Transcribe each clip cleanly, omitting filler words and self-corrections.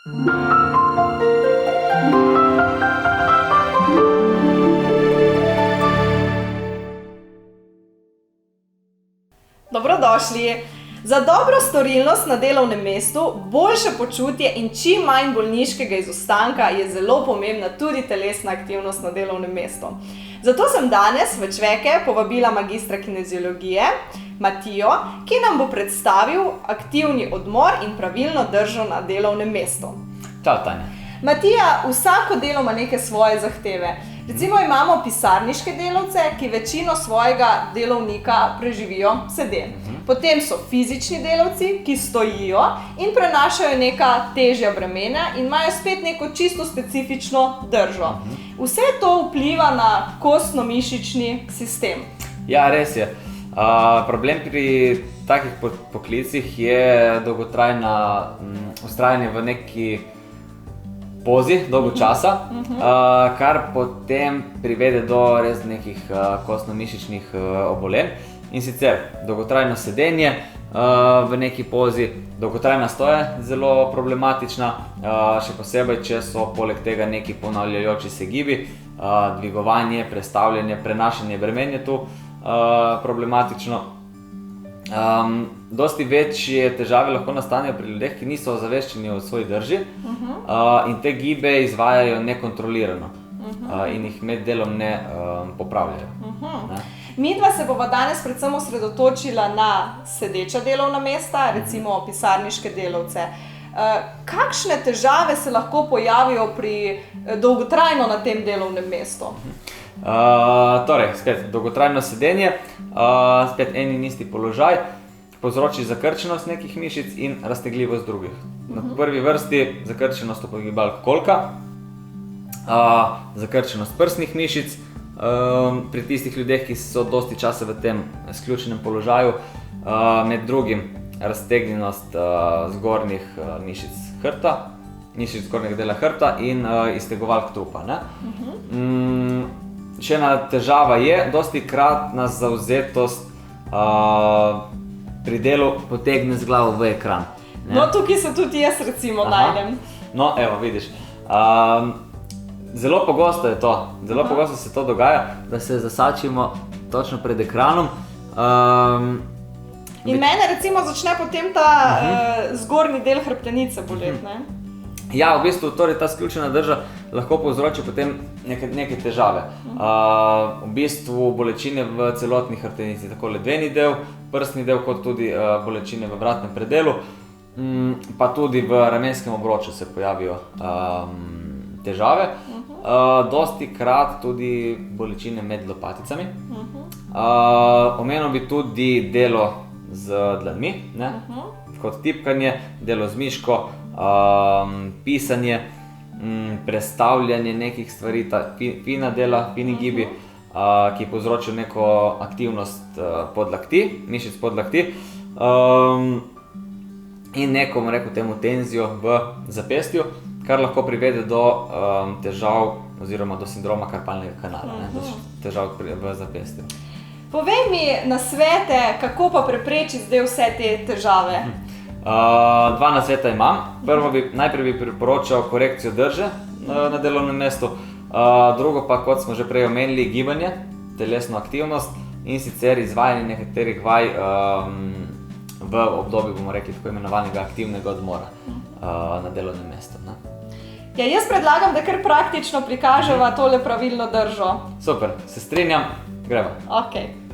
Dobrodošli! Za dobro storilnost na delovnem mestu, boljše počutje in čim manj bolniškega izostanka je zelo pomembna tudi telesna aktivnost na delovnem mestu. Zato sem danes v Čveke povabila magistra kineziologije Matijo, ki nam bo predstavil aktivni odmor in pravilno držo na delovnem mestu. Čau, Tanja. Matija, vsako delo ima neke svoje zahteve. Recimo imamo pisarniške delavce, ki večino svojega delovnika preživijo sede. Potem so fizični delavci, ki stojijo in prenašajo neka težja bremena in imajo spet neko čisto specifično držo. Vse to vpliva na kostno-mišični sistem. Ja, res je. Problem pri takih poklicih je dolgotrajna vztrajanje v neki pozi dolgo časa, kar potem privede do res nekih kostno-mišičnih obolenj. In sicer dolgotrajno sedenje v neki pozi, dolgotrajna stoja zelo problematična, še posebej, če so poleg tega neki ponavljajoči se gibi, dvigovanje, prestavljanje, prenašanje bremen je tu problematično. Dosti večje težave lahko nastanejo pri ljudeh, ki niso ozaveščeni o svoji drži in te gibe izvajajo nekontrolirano in jih med delom ne popravljajo. Midva se bova danes predvsem osredotočila na sedeča delovna mesta, recimo pisarniške delavce. Kakšne težave se lahko pojavijo dolgotrajno na tem delovnem mestu? Torej, spet dolgotrajno sedenje, spet en in isti položaj, povzroči zakrčenost nekih mišic in raztegljivost drugih. Na prvi vrsti zakrčenost upogibalk kolka, zakrčenost prsnih mišic, pri tistih ljudeh, ki so dosti časa v tem sključenem položaju, med drugim raztegnjenost zgornjih mišic hrbta, mišic zgornjega dela hrbta in iztegovalk trupa. Še ena težava je dostikratna zavzetost pri delu potegne z glavo v ekran. No, tukaj se tudi jaz recimo najdem. No, evo, vidiš. Zelo pogosto je to, zelo pogosto se to dogaja, da se zasačimo točno pred ekranom. In mene recimo začne potem ta zgornji del hrbtenice boleti, ne? Ja, v bistvu torej ta sključena drža lahko povzroči potem neke težave. V bistvu bolečine v celotni hrbtenici, tako ledveni del, prsni del, kot tudi bolečine v vratnem predelu, pa tudi v ramenskem obroču se pojavijo težave. Dostikrat tudi bolečine med lopaticami. Omenil bi tudi delo z dlanmi, kot tipkanje, delo z miško, pisanje, prestavljanje nekih stvari, fina dela, fini gibi, ki povzročijo neko aktivnost podlakti, mišic podlakti in neko, bomo rekel temu, tenzijo v zapestju, kar lahko privede do težav oziroma do sindroma karpalnega kanala, težav v zapestju. Povej mi nasvete, kako pa preprečiti zdaj vse te težave? Dva nasveta imam. Najprej bi priporočal korekcijo drže na delovnem mestu, drugo pa, kot smo že prej omenili, gibanje, telesno aktivnost in sicer izvajanje nekaterih vaj v obdobju, bomo rekli, tako imenovanega aktivnega odmora na delovnem mestu. Ja, jaz predlagam, da kar praktično prikaževa tole pravilno držo. Super, se strinjam, gremo. Okej.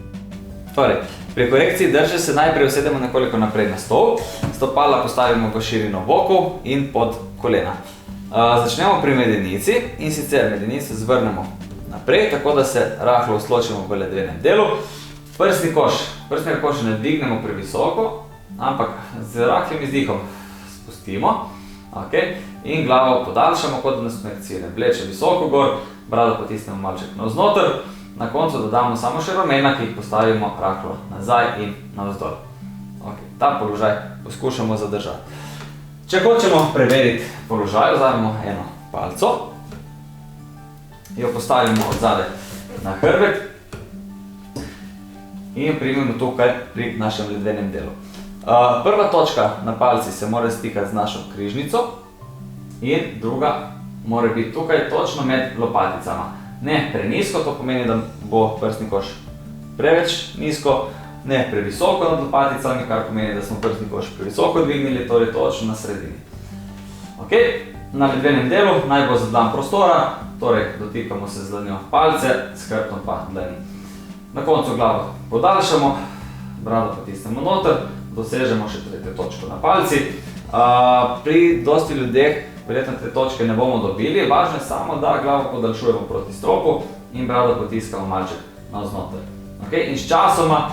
Torej, pri korekciji drže se najprej usedemo nekoliko naprej na stol, stopala postavimo v širino bokov in pod kolena. Začnemo pri medenici in sicer medenico zvrnemo naprej, tako da se rahlo usločimo v ledvenem delu. Prsnega koša ne dvignemo previsoko, ampak z rahlim izdihom spustimo. In glavo podaljšamo, kot da nas vleče visoko gor, brado potisnemo malček navznoter. Na koncu dodamo samo še ramena, ki jih postavimo rahlo nazaj in navzdol. Ta položaj poskušamo zadržati. Če hočemo preveriti položaj, vzamemo eno palco, jo postavimo od zadaj na hrbet in jo primemo tukaj pri našem ledvenem delu. Prva točka na palci se mora stikati z našo križnico, in druga mora biti tukaj točno med lopaticama. Ne prenizko, to pomeni, da bo prsni koš preveč nizko, ne previsoko nad lopaticami, kar pomeni, da smo prsni koš previsoko dvignili, torej točno na sredini. Ok, na medvenem delu naj bo za dlan prostora, torej dotikamo se z dlanjo palce, s hrbtom pa dlani. Na koncu glavo podaljšamo, brado potisnemo noter, dosežemo še tretjo točko na palci. Pri dosti ljudeh verjetno te točke ne bomo dobili, važno je samo, da glavo podaljšujemo proti stropu in brado potiskamo malček navznoter. Okay? In s časoma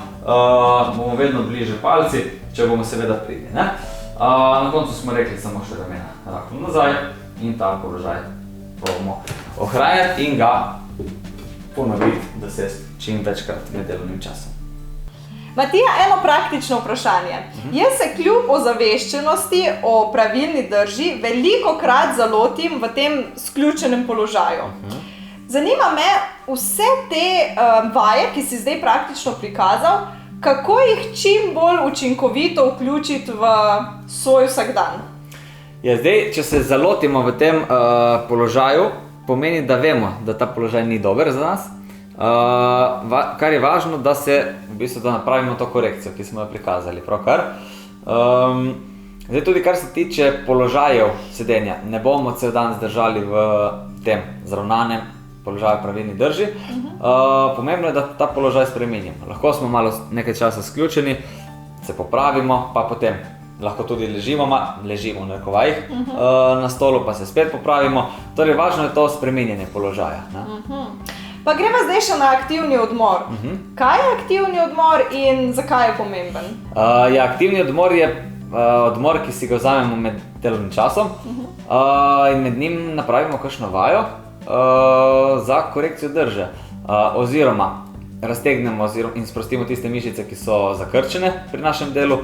bomo vedno bliže palci, če bomo seveda pridni. Na koncu smo rekli samo še ramena rahlo nazaj in ta položaj probamo ohranjati in ga ponoviti, da se čim večkrat med delovnim časom. Matija, eno praktično vprašanje. Jaz se kljub ozaveščenosti o pravilni drži velikokrat zalotim v tem sključenem položaju. Zanima me vse te vaje, ki si zdaj praktično prikazal, kako jih čim bolj učinkovito vključiti v svoj vsakdan? Ja, zdaj, če se zalotimo v tem položaju, pomeni, da vemo, da ta položaj ni dober za nas. Kar je važno, da da napravimo to korekcijo, ki smo jo prikazali pravkar. Zdaj tudi kar se tiče položajev sedenja, ne bomo cel dan zdržali v tem zravnanem položaju pravilni drži. Pomembno je, da ta položaj spremenimo. Lahko smo malo nekaj časa sključeni, se popravimo, pa potem lahko tudi ležimo v narekovajih na stolu, pa se spet popravimo. Torej, važno je to spremenjanje položaja. Pa gremo zdaj še na aktivni odmor. Kaj je aktivni odmor in zakaj je pomemben? Aktivni odmor je odmor, ki si ga vzamemo med delovnim časom in med njim napravimo kakšno vajo za korekcijo drže. Oziroma raztegnemo in sprostimo tiste mišice, ki so zakrčene pri našem delu,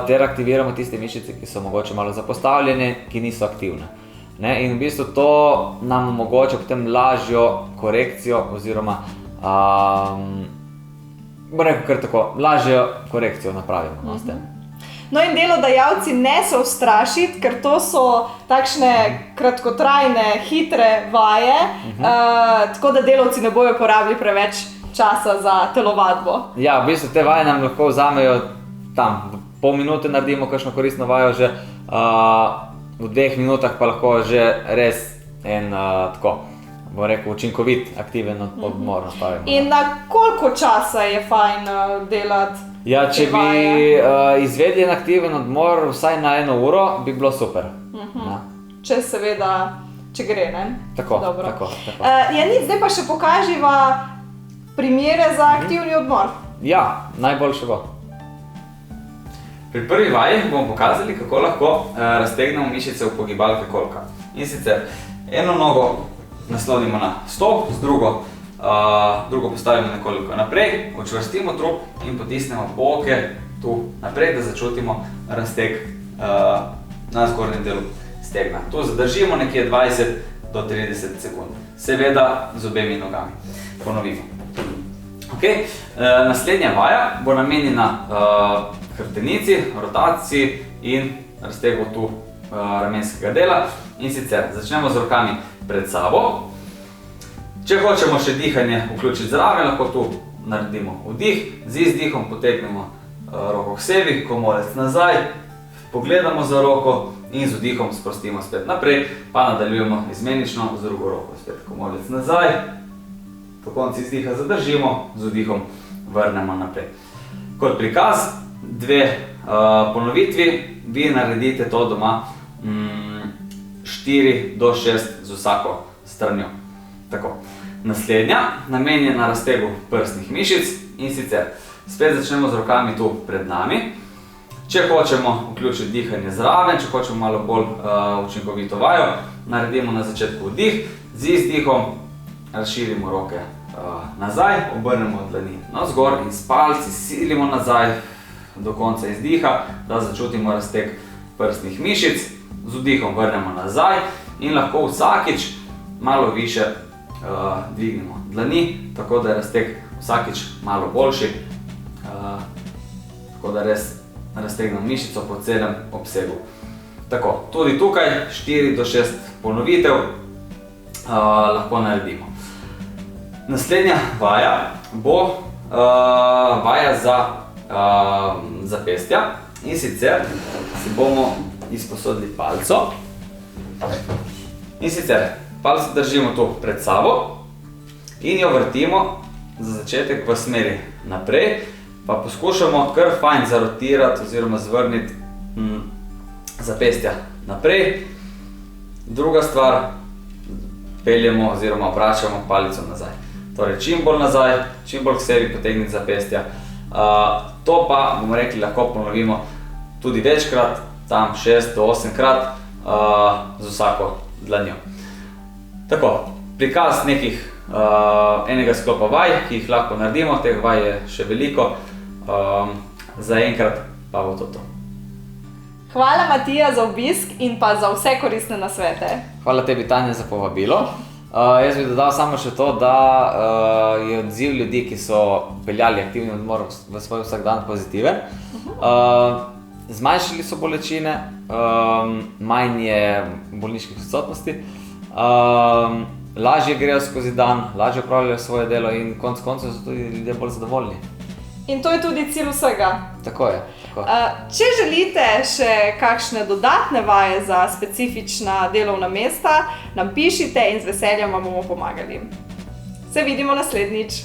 ter aktiviramo tiste mišice, ki so mogoče malo zapostavljene, ki niso aktivne. In v bistvu to nam omogoča potem lažjo korekcijo oziroma lažjo korekcijo napravimo s tem. No in delodajalci ne se ustrašiti, ker to so takšne kratkotrajne, hitre vaje, tako da delavci ne bojo porabili preveč časa za telovadbo. Ja, v bistvu te vaje nam lahko vzamejo tam, v pol minute naredimo kakšno koristno vajo že, v 2 minutah pa lahko že res en učinkovit, aktiven odmor nastavimo. In na koliko časa je fajn delati? Ja, če bi izvedli en aktiven odmor vsaj na 1 uro, bi bilo super. Če seveda, če gre, ne? Tako. Ja, nič, zdaj pa še pokaživa primere za aktivni odmor. Ja, najboljše bo. Pri prvi vaji bomo pokazali, kako lahko raztegnemo mišice v pogibalke kolka. In sicer eno nogo naslonimo na stol, z drugo postavimo nekoliko naprej, učvrstimo trup in potisnemo boke tu naprej, da začutimo razteg na zgornjem delu stegna. Tu zadržimo nekje 20 do 30 sekund. Seveda z obemi nogami. Ponovimo. Naslednja vaja bo namenjena hrbtenici, rotaciji in raztegu tu ramenskega dela. In sicer začnemo z rokami pred sabo. Če hočemo še dihanje vključiti zraven, lahko tu naredimo vdih, z izdihom potegnemo roko k sebi, komolec nazaj, pogledamo za roko in z vdihom sprostimo spet naprej, pa nadaljujemo izmenično z drugo roko, spet komolec nazaj, po konci izdiha zadržimo, z vdihom vrnemo naprej. Kot prikaz, 2 ponovitvi, vi naredite to doma 4 do 6 z vsako stranjo. Naslednja, namenjena raztegu prsnih mišic in sicer spet začnemo z rokami tu pred nami. Če hočemo vključiti dihanje zraven, če hočemo malo bolj učinkovito vajo, naredimo na začetku vdih, z izdihom razširimo roke nazaj, obrnemo dlani navzgor in s palci silimo nazaj do konca izdiha, da začutimo razteg prsnih mišic, z vdihom vrnemo nazaj in lahko vsakič malo više dvignemo dlani, tako da je razteg vsakič malo boljši, tako da res raztegnemo mišico po celem obsegu. Tako, tudi tukaj 4 do 6 ponovitev lahko naredimo. Naslednja vaja bo vaja za zapestja in sicer si bomo izposodili palco in sicer palco držimo tu pred sabo in jo vrtimo za začetek v smeri naprej, pa poskušamo kar fajn zarotirati oziroma zvrniti zapestja naprej. Druga stvar, peljemo oziroma obračamo palico nazaj. Torej čim bolj nazaj, čim bolj k sebi potegniti zapestja. To pa, bomo rekli, lahko ponovimo tudi večkrat, tam 6 do 8 krat z vsako dlanjo. Tako, prikaz nekih enega sklopa vaj, ki jih lahko naredimo, teh vaj je še veliko. Zaenkrat pa bo to. Hvala, Matija, za obisk in pa za vse koristne nasvete. Hvala tebi, Tanja, za povabilo. Jaz bi dodal samo še to, da je odziv ljudi, ki so peljali aktivni odmor v svoj vsakdan pozitiven. Zmanjšali so bolečine, manj je bolniških odsotnosti, lažje grejo skozi dan, lažje opravljajo svoje delo in konec koncev so tudi ljudje bolj zadovoljni. In to je tudi cilj vsega. Tako je. Če želite še kakšne dodatne vaje za specifična delovna mesta, nam pišite in z veseljem vam bomo pomagali. Se vidimo naslednjič.